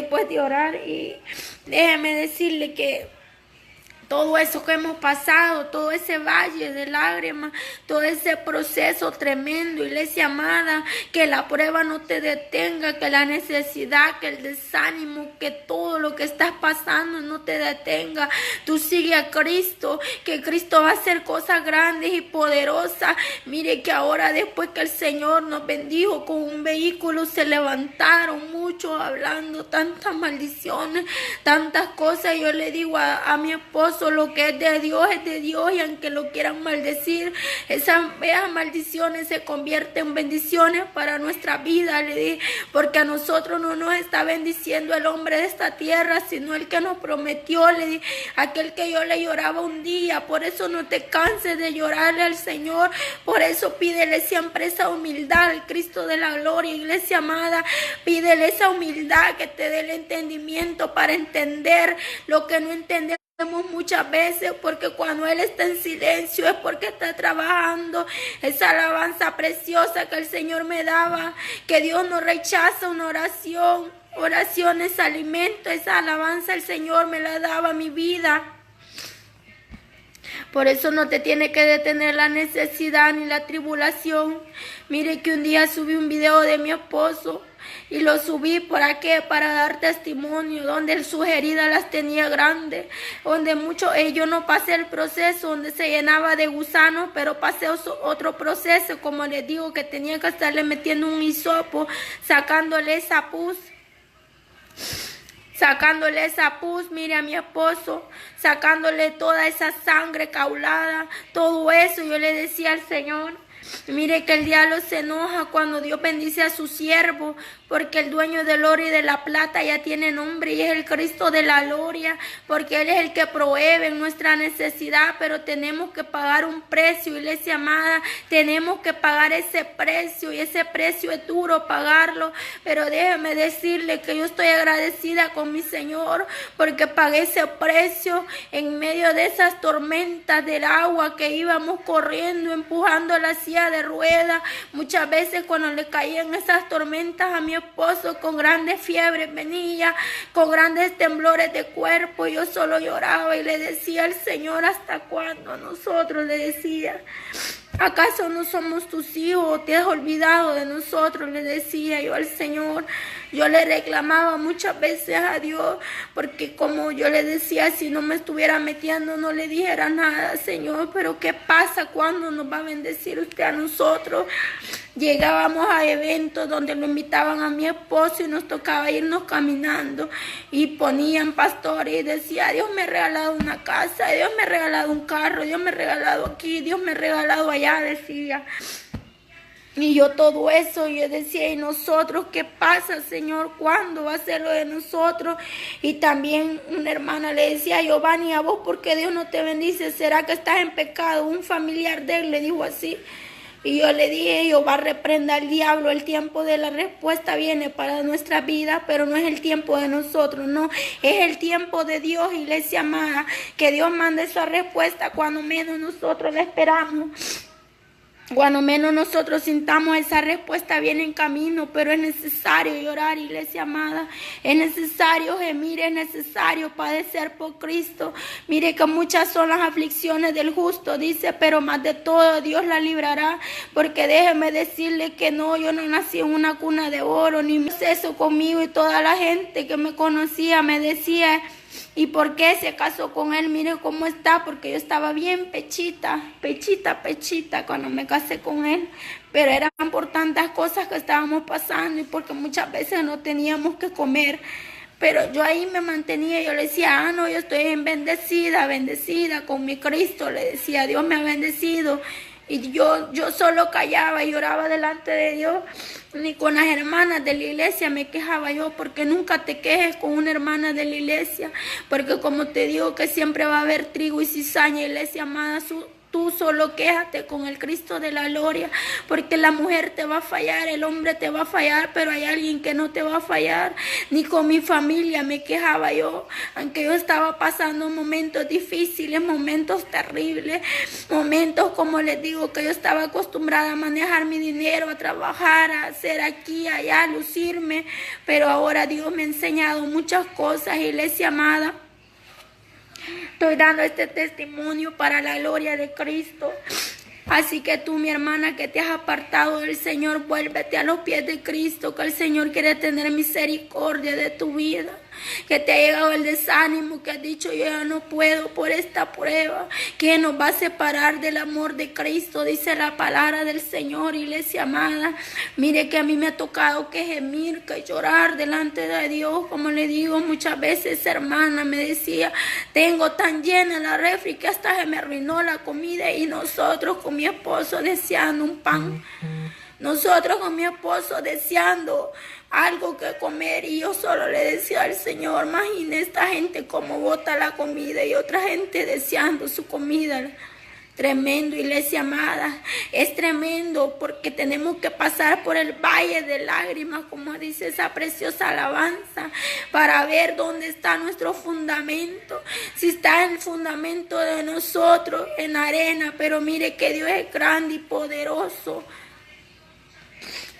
después de orar, y déjeme decirle que todo eso que hemos pasado, todo ese valle de lágrimas, todo ese proceso tremendo, iglesia amada, que la prueba no te detenga, que la necesidad, que el desánimo, que todo lo que estás pasando no te detenga. Tú sigue a Cristo, que Cristo va a hacer cosas grandes y poderosas. Mire que ahora, después que el Señor nos bendijo con un vehículo, se levantaron muchos hablando tantas maldiciones, tantas cosas. Yo le digo a mi esposo, lo que es de Dios, y aunque lo quieran maldecir, esas maldiciones se convierten en bendiciones para nuestra vida, le dije, porque a nosotros no nos está bendiciendo el hombre de esta tierra, sino el que nos prometió, le dije, aquel que yo le lloraba un día. Por eso no te canses de llorarle al Señor, por eso pídele siempre esa humildad al Cristo de la gloria, iglesia amada, pídele esa humildad que te dé el entendimiento para entender lo que no entendemos muchas veces, porque cuando Él está en silencio es porque está trabajando. Esa alabanza preciosa que el Señor me daba, que Dios no rechaza una oración. Oración es alimento. Esa alabanza el Señor me la daba a mi vida. Por eso no te tiene que detener la necesidad ni la tribulación. Mire que un día subí un video de mi esposo, y lo subí para dar testimonio, donde sus heridas las tenía grandes, donde yo no pasé el proceso donde se llenaba de gusanos, pero pasé otro proceso, como les digo, que tenía que estarle metiendo un hisopo, sacándole esa pus, mire, a mi esposo, sacándole toda esa sangre caulada, todo eso. Yo le decía al Señor, mire que el diablo se enoja cuando Dios bendice a su siervo, porque el dueño del oro y de la plata ya tiene nombre, y es el Cristo de la gloria, porque Él es el que provee en nuestra necesidad. Pero tenemos que pagar un precio, iglesia amada, tenemos que pagar ese precio, y ese precio es duro pagarlo. Pero déjeme decirle que yo estoy agradecida con mi Señor, porque pagué ese precio en medio de esas tormentas del agua que íbamos corriendo, empujando la silla de ruedas. Muchas veces cuando le caían esas tormentas a mi esposo, con grandes fiebres venía, con grandes temblores de cuerpo, yo solo lloraba y le decía al Señor, ¿hasta cuándo? Nosotros, le decía, ¿acaso no somos tus hijos? ¿Te has olvidado de nosotros? Le decía yo al Señor. Yo le reclamaba muchas veces a Dios, porque como yo le decía, si no me estuviera metiendo, no le dijera nada, Señor, pero ¿qué pasa? ¿Cuándo nos va a bendecir usted a nosotros? Llegábamos a eventos donde lo invitaban a mi esposo y nos tocaba irnos caminando, y ponían pastores y decía, Dios me ha regalado una casa, Dios me ha regalado un carro, Dios me ha regalado aquí, Dios me ha regalado allá, decía. Y yo todo eso, yo decía, ¿y nosotros qué pasa, Señor? ¿Cuándo va a ser lo de nosotros? Y también una hermana le decía, Giovanni, a vos, ¿por qué Dios no te bendice? ¿Será que estás en pecado? Un familiar de él le dijo así. Y yo le dije, Jehová reprenda al diablo, el tiempo de la respuesta viene para nuestra vida, pero no es el tiempo de nosotros, no, es el tiempo de Dios, iglesia amada, que Dios manda esa respuesta cuando menos nosotros la esperamos. Cuando menos nosotros sintamos esa respuesta viene en camino, pero es necesario llorar, iglesia amada. Es necesario gemir, es necesario padecer por Cristo. Mire que muchas son las aflicciones del justo, dice, pero más de todo Dios la librará. Porque déjeme decirle que no, yo no nací en una cuna de oro, ni eso conmigo, y toda la gente que me conocía me decía, ¿y por qué se casó con él? Mire cómo está, porque yo estaba bien pechita cuando me casé con él. Pero eran por tantas cosas que estábamos pasando y porque muchas veces no teníamos que comer. Pero yo ahí me mantenía, yo le decía, no, yo estoy bendecida con mi Cristo. Le decía, Dios me ha bendecido. Y yo solo callaba y lloraba delante de Dios. Ni con las hermanas de la iglesia me quejaba yo, porque nunca te quejes con una hermana de la iglesia, porque como te digo que siempre va a haber trigo y cizaña, iglesia amada, tú solo quéjate con el Cristo de la gloria, porque la mujer te va a fallar, el hombre te va a fallar, pero hay alguien que no te va a fallar. Ni con mi familia me quejaba yo. aunque yo estaba pasando momentos difíciles, momentos terribles, momentos, como les digo, que yo estaba acostumbrada a manejar mi dinero, a trabajar, a hacer aquí, allá, a lucirme, pero ahora Dios me ha enseñado muchas cosas, iglesia amada. Estoy dando este testimonio para la gloria de Cristo. Así que tú, mi hermana, que te has apartado del Señor, vuélvete a los pies de Cristo, que el Señor quiere tener misericordia de tu vida. Que te ha llegado el desánimo, que has dicho yo ya no puedo por esta prueba, que nos va a separar del amor de Cristo, dice la palabra del Señor, iglesia amada. Mire que a mí me ha tocado que gemir, que llorar delante de Dios, como le digo muchas veces, hermana, me decía, tengo tan llena la refri que hasta se me arruinó la comida, y nosotros con mi esposo deseando un pan, nosotros con mi esposo deseando algo que comer, y yo solo le decía al Señor, imagine esta gente cómo bota la comida y otra gente deseando su comida. Tremendo, iglesia amada, es tremendo, porque tenemos que pasar por el valle de lágrimas, como dice esa preciosa alabanza, para ver dónde está nuestro fundamento, si está el fundamento de nosotros en arena. Pero mire que Dios es grande y poderoso.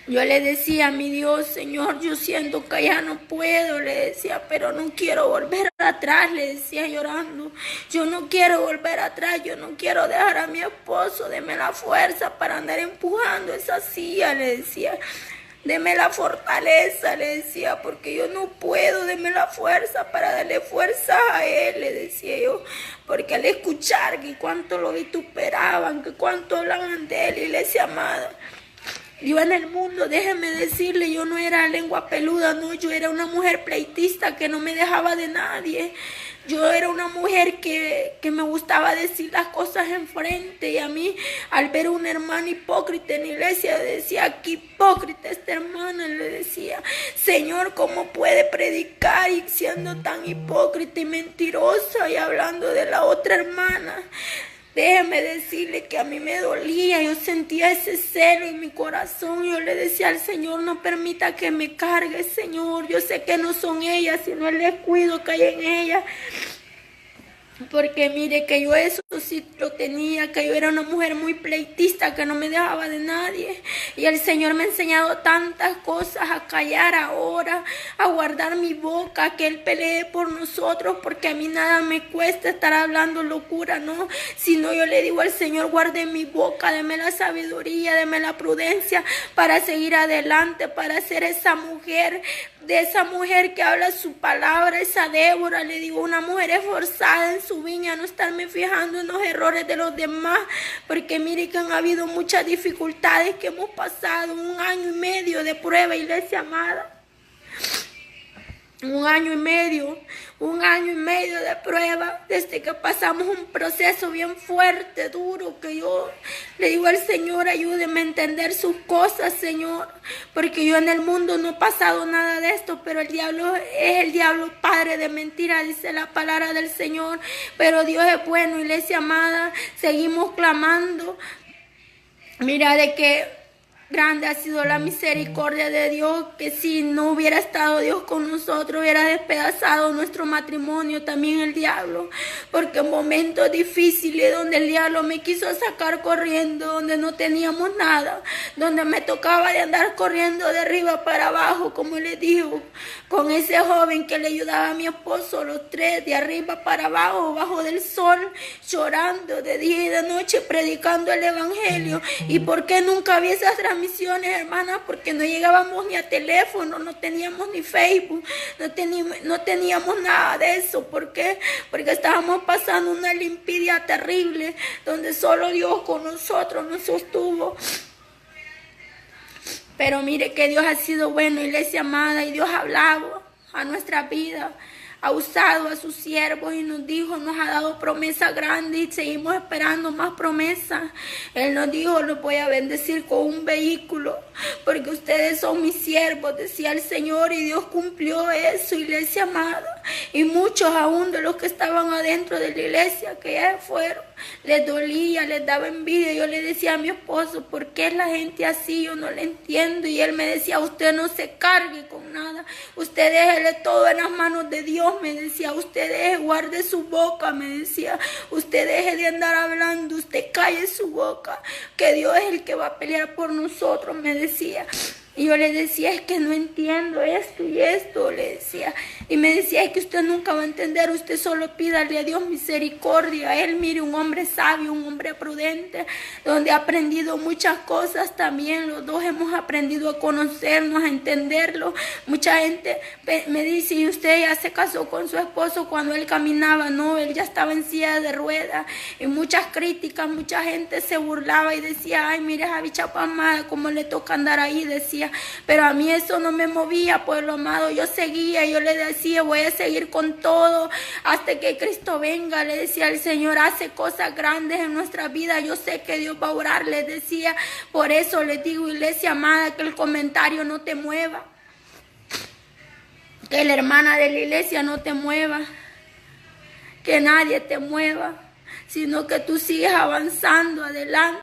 Yo le decía a mi Dios, Señor, yo siento que ya no puedo, le decía, pero no quiero volver atrás, le decía llorando. Yo no quiero volver atrás, yo no quiero dejar a mi esposo, deme la fuerza para andar empujando esa silla, le decía. Deme la fortaleza, le decía, porque yo no puedo, deme la fuerza para darle fuerza a él, le decía yo. Porque al escuchar que cuánto lo vituperaban, que cuánto hablaban de él, iglesia amada, yo en el mundo, déjeme decirle, yo no era lengua peluda, no, yo era una mujer pleitista que no me dejaba de nadie. Yo era una mujer que me gustaba decir las cosas enfrente, y a mí, al ver a una hermana hipócrita en la iglesia, decía, qué hipócrita esta hermana, le decía, Señor, ¿cómo puede predicar y siendo tan hipócrita y mentirosa y hablando de la otra hermana? Déjeme decirle que a mí me dolía, yo sentía ese celo en mi corazón. Yo le decía al Señor, no permita que me cargue, Señor. Yo sé que no son ellas, sino el descuido que hay en ellas. Porque mire que yo eso sí lo tenía, que yo era una mujer muy pleitista, que no me dejaba de nadie. Y el Señor me ha enseñado tantas cosas, a callar ahora, a guardar mi boca, que Él pelee por nosotros, porque a mí nada me cuesta estar hablando locura, ¿no? Sino yo le digo al Señor, guarde mi boca, deme la sabiduría, deme la prudencia para seguir adelante, para ser esa mujer, de esa mujer que habla su palabra, esa Débora, le digo, una mujer esforzada en su viña, no estarme fijando en los errores de los demás, porque mire que han habido muchas dificultades que hemos pasado, 1 año y medio de prueba, iglesia amada. 1 año y medio de prueba, desde que pasamos un proceso bien fuerte, duro, que yo le digo al Señor, ayúdeme a entender sus cosas, Señor, porque yo en el mundo no he pasado nada de esto, pero el diablo es el diablo padre de mentira, dice la palabra del Señor, pero Dios es bueno, iglesia amada, seguimos clamando. Mira de que grande ha sido la misericordia de Dios, que si no hubiera estado Dios con nosotros, hubiera despedazado nuestro matrimonio, también el diablo, porque en momentos difíciles donde el diablo me quiso sacar corriendo, donde no teníamos nada, donde me tocaba de andar corriendo de arriba para abajo, como les digo, con ese joven que le ayudaba a mi esposo, los 3, de arriba para abajo, bajo del sol, llorando de día y de noche, predicando el evangelio. ¿Y por qué nunca había esas transmisiones, hermanas? Porque no llegábamos ni a teléfono, no teníamos ni Facebook, no teníamos nada de eso. ¿Por qué? Porque estábamos pasando una limpieza terrible, donde solo Dios con nosotros nos sostuvo. Pero mire que Dios ha sido bueno, iglesia amada, y Dios ha hablado a nuestra vida, ha usado a sus siervos y nos dijo, nos ha dado promesas grandes y seguimos esperando más promesas. Él nos dijo, los voy a bendecir con un vehículo, porque ustedes son mis siervos, decía el Señor, y Dios cumplió eso, iglesia amada. Y muchos aún de los que estaban adentro de la iglesia, que ya fueron, les dolía, les daba envidia. Yo le decía a mi esposo, ¿por qué es la gente así? Yo no le entiendo. Y él me decía, usted no se cargue con nada, usted déjele todo en las manos de Dios, me decía, usted deje, guarde su boca, me decía, usted deje de andar hablando, usted calle su boca, que Dios es el que va a pelear por nosotros, me decía. Y yo le decía, es que no entiendo esto y esto, le decía. Y me decía, es que usted nunca va a entender, usted solo pídale a Dios misericordia. Él, mire, un hombre sabio, un hombre prudente, donde ha aprendido muchas cosas también. Los dos hemos aprendido a conocernos, a entenderlo. Mucha gente me dice, ¿y usted ya se casó con su esposo cuando él caminaba? No, él ya estaba en silla de ruedas. Y muchas críticas, mucha gente se burlaba y decía, ay, mire, esa bicha pamada, cómo le toca andar ahí, decía. Pero a mí eso no me movía, pueblo amado. Yo seguía, yo le decía, voy a seguir con todo hasta que Cristo venga. Le decía, el Señor hace cosas grandes en nuestra vida, yo sé que Dios va a orar, les decía. Por eso les digo, iglesia amada, que el comentario no te mueva, que la hermana de la iglesia no te mueva, que nadie te mueva, sino que tú sigues avanzando adelante.